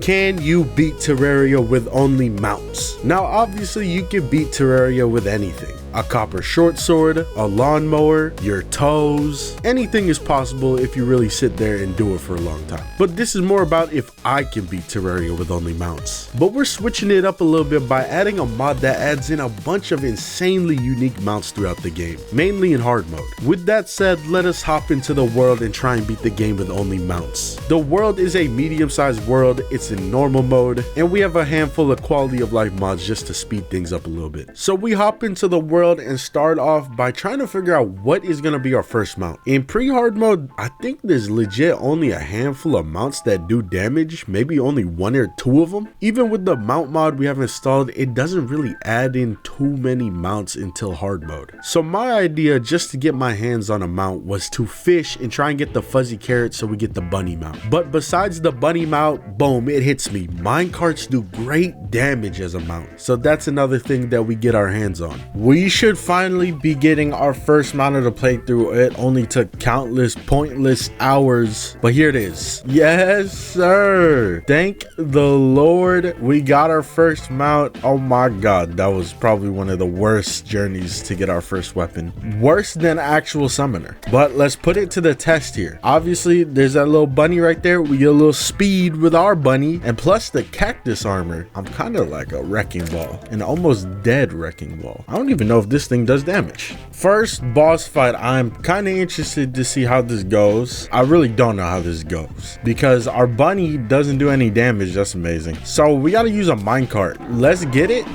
Can you beat Terraria with only mounts? Now obviously you can beat Terraria with anything. A copper short sword, a lawnmower, your toes, anything is possible if you really sit there and do it for a long time. But this is more about if I can beat Terraria with only mounts. But we're switching it up a little bit by adding a mod that adds in a bunch of insanely unique mounts throughout the game, mainly in hard mode. With that said, let us hop into the world and try and beat the game with only mounts. The world is a medium-sized world, it's in normal mode, and we have a handful of quality of life mods just to speed things up a little bit. So we hop into the world and start off by trying to figure out what is going to be our first mount. In pre-hard mode, I think there's legit only a handful of mounts that do damage, maybe only one or two of them. Even with the mount mod we have installed, it doesn't really add in too many mounts until hard mode. So my idea just to get my hands on a mount was to fish and try and get the fuzzy carrot so we get the bunny mount. But besides the bunny mount, boom, it hits me. Minecarts do great damage as a mount. So that's another thing that we get our hands on. We should finally be getting our first mount of the playthrough. It only took countless pointless hours, but here it is. Yes sir, thank the Lord, we got our first mount. Oh my god, that was probably one of the worst journeys to get our first weapon, worse than actual summoner. But let's put it to the test here. Obviously there's that little bunny right there. We get a little speed with our bunny, and plus the cactus armor. I'm kind of like a wrecking ball, an almost dead wrecking ball. I don't even know if this thing does damage. First boss fight, I'm kind of interested to see how this goes. I really don't know how this goes because our bunny doesn't do any damage. That's amazing. So we got to use a minecart. Let's get it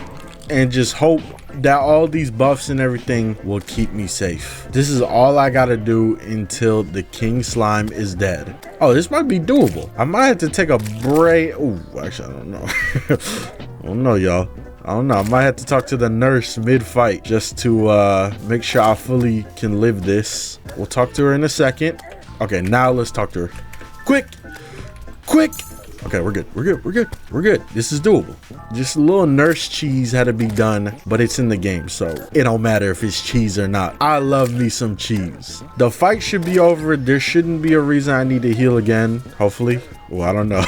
and just hope that all these buffs and everything will keep me safe. This is all I gotta do until the king slime is dead. Oh, this might be doable. I might have to take a break. Oh, actually, I don't know. I don't know, y'all. I don't know. I might have to talk to the nurse mid-fight just to make sure I fully can live this. We'll talk to her in a second. Okay, now let's talk to her. Quick! Quick! Okay, we're good. We're good. We're good. We're good. This is doable. Just a little nurse cheese had to be done, but it's in the game, so it don't matter if it's cheese or not. I love me some cheese. The fight should be over. There shouldn't be a reason I need to heal again, hopefully. Well, I don't know.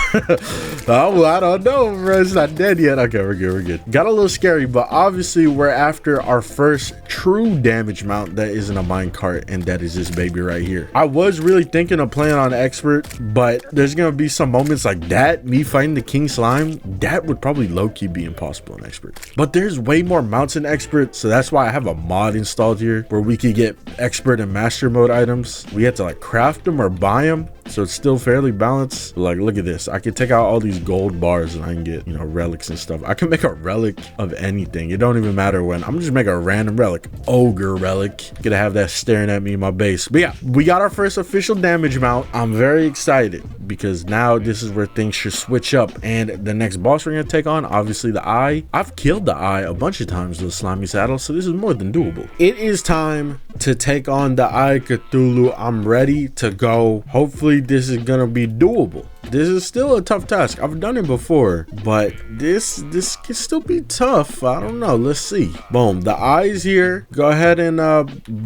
Oh, I don't know, bro. It's not dead yet. Okay, we're good. We're good. Got a little scary, but obviously we're after our first true damage mount that isn't a minecart, and that is this baby right here. I was really thinking of playing on expert, but there's gonna be some moments like that, me fighting the king slime, that would probably low-key be impossible in expert. But there's way more mounts in expert, so that's why I have a mod installed here where we could get expert and master mode items. We have to like craft them or buy them, so it's still fairly balanced. Like, look at this. I can take out all these gold bars and I can get, you know, relics and stuff. I can make a relic of anything. It don't even matter when. I'm just make a random relic. Ogre relic. Gonna have that staring at me in my base. But yeah, we got our first official damage mount. I'm very excited because now this is where things should switch up. And the next boss we're gonna take on, obviously the eye. I've killed the eye a bunch of times with slimy saddle, so this is more than doable. It is time to take on the eye Cthulhu. I'm ready to go. Hopefully this is gonna be doable. This is still a tough task. I've done it before, but this can still be tough. I don't know. Let's see. Boom. The eyes here. Go ahead and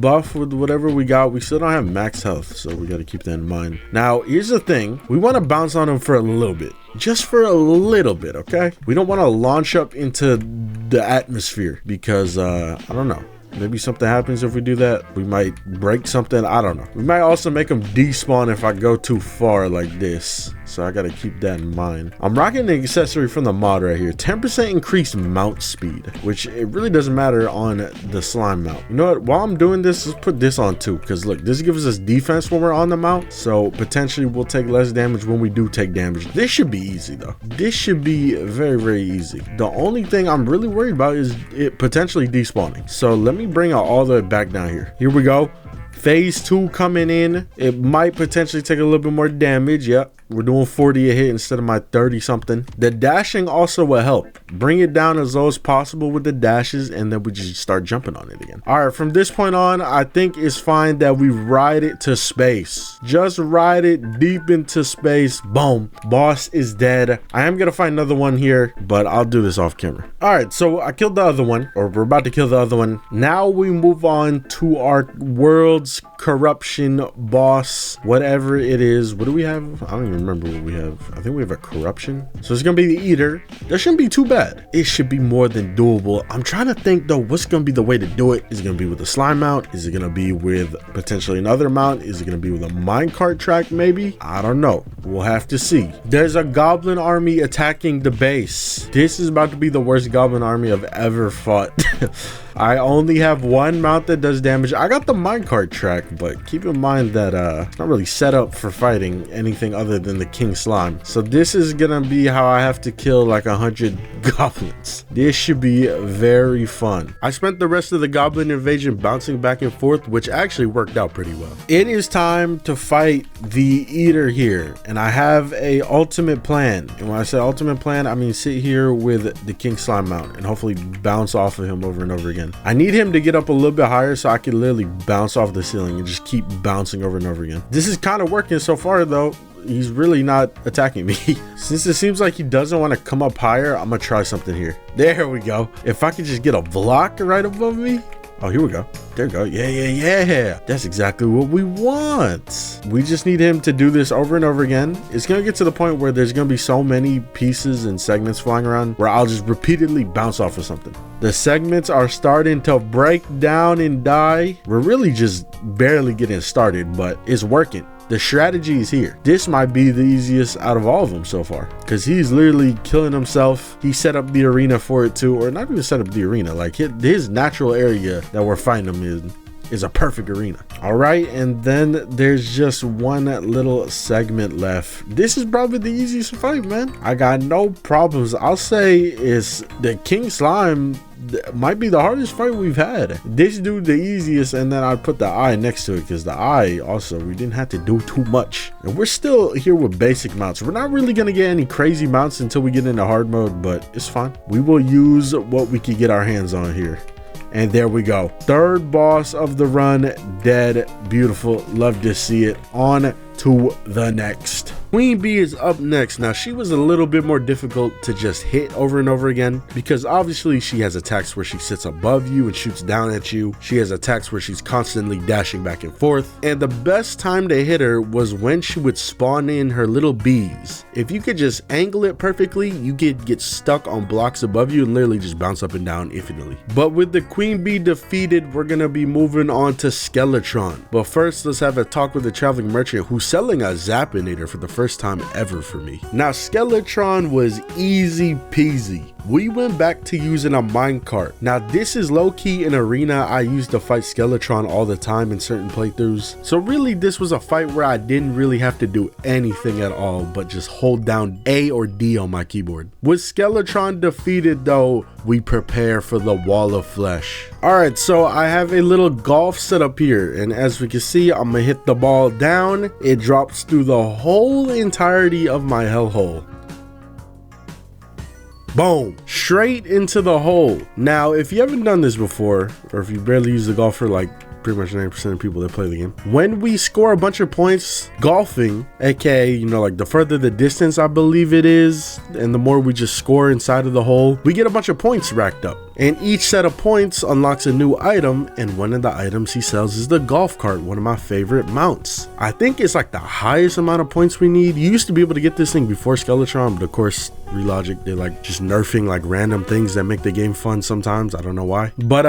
buff with whatever we got. We still don't have max health, so we got to keep that in mind. Now, here's the thing. We want to bounce on him for a little bit. Just for a little bit, okay? We don't want to launch up into the atmosphere because, I don't know. Maybe something happens if we do that. We might break something. I don't know. We might also make them despawn if I go too far like this. So I got to keep that in mind. I'm rocking the accessory from the mod right here. 10% increased mount speed, which it really doesn't matter on the slime mount. You know what? While I'm doing this, let's put this on too. Because look, this gives us defense when we're on the mount. So potentially we'll take less damage when we do take damage. This should be easy though. This should be very, very easy. The only thing I'm really worried about is it potentially despawning. So let me bring it all the way back down here. Here we go. Phase 2 coming in. It might potentially take a little bit more damage. Yep. We're doing 40 a hit instead of my 30 something. The dashing also will help. Bring it down as low as possible with the dashes, and then we just start jumping on it again. All right, from this point on, I think it's fine that we ride it to space. Just ride it deep into space. Boom. Boss is dead. I am gonna find another one here, but I'll do this off camera. All right, so I killed the other one, or we're about to kill the other one. Now we move on to our world's corruption boss, whatever it is. What do we have? I don't even even remember what we have. I think we have a corruption. So it's gonna be the eater. That shouldn't be too bad. It should be more than doable. I'm trying to think though, what's gonna be the way to do it? Is it gonna be with a slime mount? Is it gonna be with potentially another mount? Is it gonna be with a minecart track maybe? I don't know. We'll have to see. There's a goblin army attacking the base. This is about to be the worst goblin army I've ever fought. I only have one mount that does damage. I got the minecart track, but keep in mind that it's not really set up for fighting anything other than the king slime. So this is gonna be how I have to kill like 100 goblins. This should be very fun. I spent the rest of the goblin invasion bouncing back and forth, which actually worked out pretty well. It is time to fight the eater here, and I have a ultimate plan. And when I say ultimate plan, I mean sit here with the king slime mount and hopefully bounce off of him over and over again. I need him to get up a little bit higher so I can literally bounce off the ceiling and just keep bouncing over and over again. This is kind of working so far though. He's really not attacking me. Since it seems like he doesn't want to come up higher, I'm gonna try something here. There we go. If I could just get a block right above me. Oh, here we go. There we go. Yeah. That's exactly what we want. We just need him to do this over and over again. It's going to get to the point where there's going to be so many pieces and segments flying around where I'll just repeatedly bounce off of something. The segments are starting to break down and die. We're really just barely getting started, but it's working. The strategy is here. This might be the easiest out of all of them so far because he's literally killing himself. He set up the arena for it too, or not even set up the arena. Like his natural area that we're fighting him in is a perfect arena. All right, and then there's just one little segment left. This is probably the easiest fight, man. I got no problems. I'll say it's the king slime might be the hardest fight we've had. This dude the easiest, and then I put the eye next to it because the eye also we didn't have to do too much, and we're still here with basic mounts. We're not really gonna get any crazy mounts until we get into hard mode, but it's fine. We will use what we could get our hands on here. And there we go. Third boss of the run dead. Beautiful. Love to see it. On to the next. Queen Bee is up next. Now she was a little bit more difficult to just hit over and over again because obviously she has attacks where she sits above you and shoots down at you. She has attacks where she's constantly dashing back and forth, and the best time to hit her was when she would spawn in her little bees. If you could just angle it perfectly, you could get stuck on blocks above you and literally just bounce up and down infinitely. But with the Queen Bee defeated, we're gonna be moving on to Skeletron. But first, let's have a talk with the traveling merchant who's selling a Zappinator for the first time ever for me. Now Skeletron was easy peasy. We went back to using a minecart. Now this is low-key an arena I used to fight Skeletron all the time in certain playthroughs. So really this was a fight where I didn't really have to do anything at all but just hold down A or D on my keyboard. With Skeletron defeated though, we prepare for the wall of flesh. Alright, so I have a little golf set up here, and as we can see, I'm gonna hit the ball down. It drops through the whole entirety of my hellhole. Boom, straight into the hole. Now, if you haven't done this before, or if you barely use the golfer like pretty much 90% of people that play the game, when we score a bunch of points golfing, aka you know, like the further the distance I believe it is, and the more we just score inside of the hole, we get a bunch of points racked up. And each set of points unlocks a new item, and one of the items he sells is the golf cart, one of my favorite mounts. I think it's like the highest amount of points we need. You used to be able to get this thing before Skeletron, but of course Relogic, they're like just nerfing like random things that make the game fun sometimes. I don't know why, but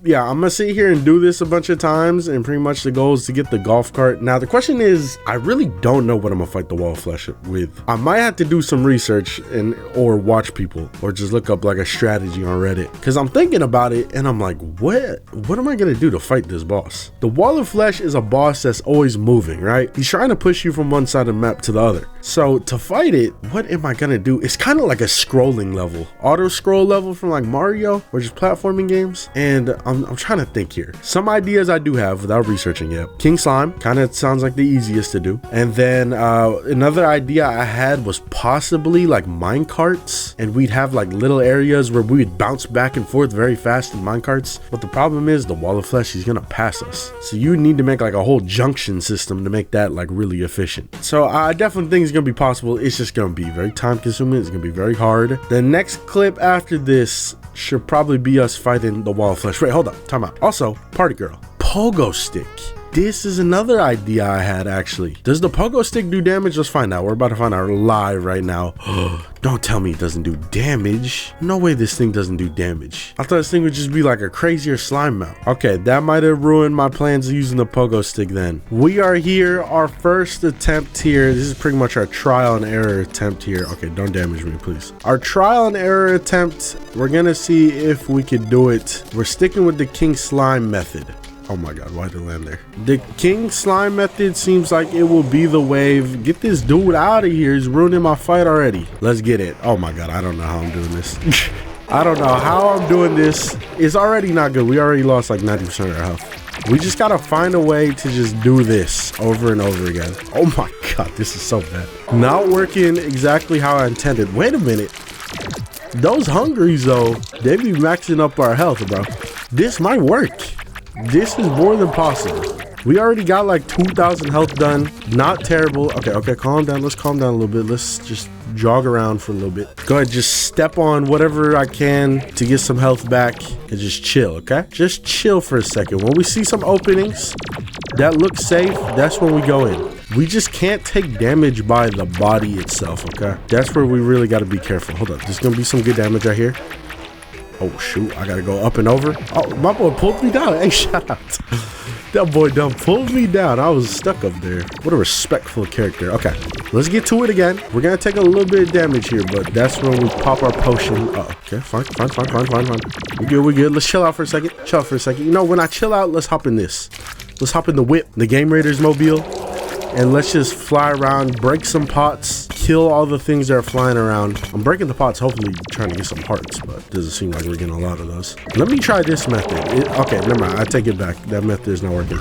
yeah, I'm gonna sit here and do this a bunch of times, and pretty much the goal is to get the golf cart. Now the question is, I really don't know what I'm gonna fight the wall of flesh with. I might have to do some research and or watch people, or just look up like a strategy on Reddit, because I'm thinking about it and I'm like, what am I gonna do to fight this boss? The wall of flesh is a boss that's always moving, right? He's trying to push you from one side of the map to the other. So to fight it, what am I gonna do? It's kind of like a scrolling level, auto scroll level from like Mario or just platforming games. And I'm trying to think here. Some ideas I do have without researching yet. King Slime kind of sounds like the easiest to do. And then another idea I had was possibly like mine carts, and we'd have like little areas where we would bounce back and forth very fast in mine carts. But the problem is the wall of flesh is gonna pass us, so you need to make like a whole junction system to make that like really efficient. So I definitely think it's gonna be possible. It's just gonna be very time consuming. It's gonna be very hard. The next clip after this should probably be us fighting the wall of flesh. Wait, hold up, time out. Also, party girl, pogo stick. this is another idea I had actually. Does the pogo stick do damage? Let's find out. We're about to find out live right now. Don't tell me it doesn't do damage. No way this thing doesn't do damage. I thought this thing would just be like a crazier slime mount. Okay, that might have ruined my plans of using the pogo stick then. We are here, our first attempt here. This is pretty much our trial and error attempt here. Okay, don't damage me, please. Our trial and error attempt, we're gonna see if we could do it. We're sticking with the king slime method. Oh my god, why did it land there? The king slime method seems like it will be the wave. Get this dude out of here. He's ruining my fight already. Let's get it. Oh my god, I don't know how I'm doing this. I don't know how I'm doing this. It's already not good. We already lost like 90% of our health. We just gotta find a way to just do this over and over again. Oh my god, this is so bad. Not working exactly how I intended. Wait a minute. Those hungries though, they be maxing up our health, bro. This might work. This is more than possible. We already got like 2,000 health done. Not terrible. Okay, calm down. Let's calm down a little bit. Let's just jog around for a little bit. Go ahead, just step on whatever I can to get some health back and just chill, okay? Just chill for a second. When we see some openings that look safe, that's when we go in. We just can't take damage by the body itself, okay? That's where we really got to be careful. Hold up. There's going to be some good damage right here. Oh shoot, I gotta go up and over. Oh, my boy pulled me down. Hey, shout out. That boy done pulled me down. I was stuck up there. What a respectful character. Okay, let's get to it again. We're gonna take a little bit of damage here, but that's when we pop our potion. Oh, okay, fine. We good. Let's chill out for a second. You know, when I chill out, let's hop in this. Let's hop in the whip, the Game Raiders mobile, and let's just fly around, break some pots, kill all the things that are flying around. I'm breaking the pots, hopefully trying to get some hearts, but it doesn't seem like we're getting a lot of those. Let me try this method. Okay, never mind. I take it back. That method is not working.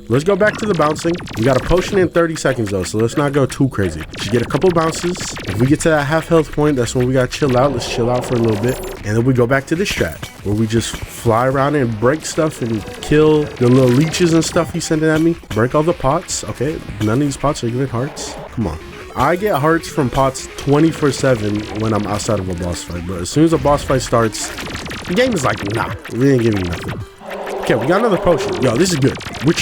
Let's go back to the bouncing. We got a potion in 30 seconds though, so let's not go too crazy. Just get a couple bounces. If we get to that half health point, that's when we gotta chill out. Let's chill out for a little bit. And then we go back to the strat, where we just fly around and break stuff and kill the little leeches and stuff he's sending at me. Break all the pots. Okay, none of these pots are giving hearts. Come on. I get hearts from pots 24/7 when I'm outside of a boss fight, but as soon as a boss fight starts, the game is like, nah, we ain't giving you nothing. Okay, we got another potion. Yo, this is good. We're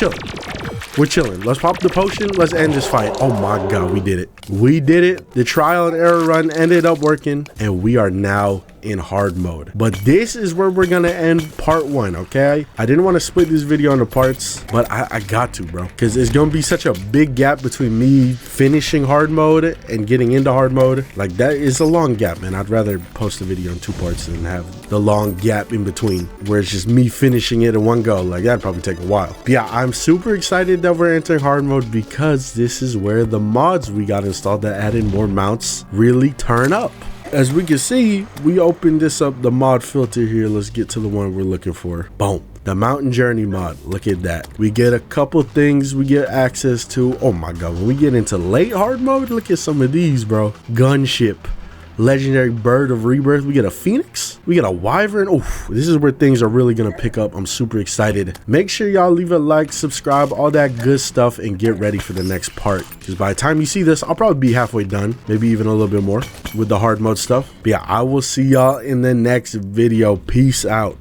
chilling. Let's pop the potion. Let's end this fight. Oh my god, we did it. We did it. The trial and error run ended up working, and we are now in hard mode. But this is where we're gonna end part 1, okay? I didn't want to split this video into parts, but I got to, bro, because it's gonna be such a big gap between me finishing hard mode and getting into hard mode. Like, that is a long gap, man. I'd rather post the video in 2 parts than have the long gap in between where it's just me finishing it in one go. Like, that'd probably take a while. But yeah, I'm super excited that we're entering hard mode because this is where the mods we got installed that added more mounts really turn up. As we can see, we opened this up, the mod filter here. Let's get to the one we're looking for. Boom. The Mountain Journey mod. Look at that. We get a couple things we get access to. Oh my god, when we get into late hard mode, look at some of these, bro. Gunship. Legendary Bird of Rebirth. We get a Phoenix. We get a Wyvern. Oh, this is where things are really gonna pick up. I'm super excited. Make sure y'all leave a like, subscribe, all that good stuff, and get ready for the next part, because by the time you see this, I'll probably be halfway done, maybe even a little bit more with the hard mode stuff. But yeah, I will see y'all in the next video. Peace out.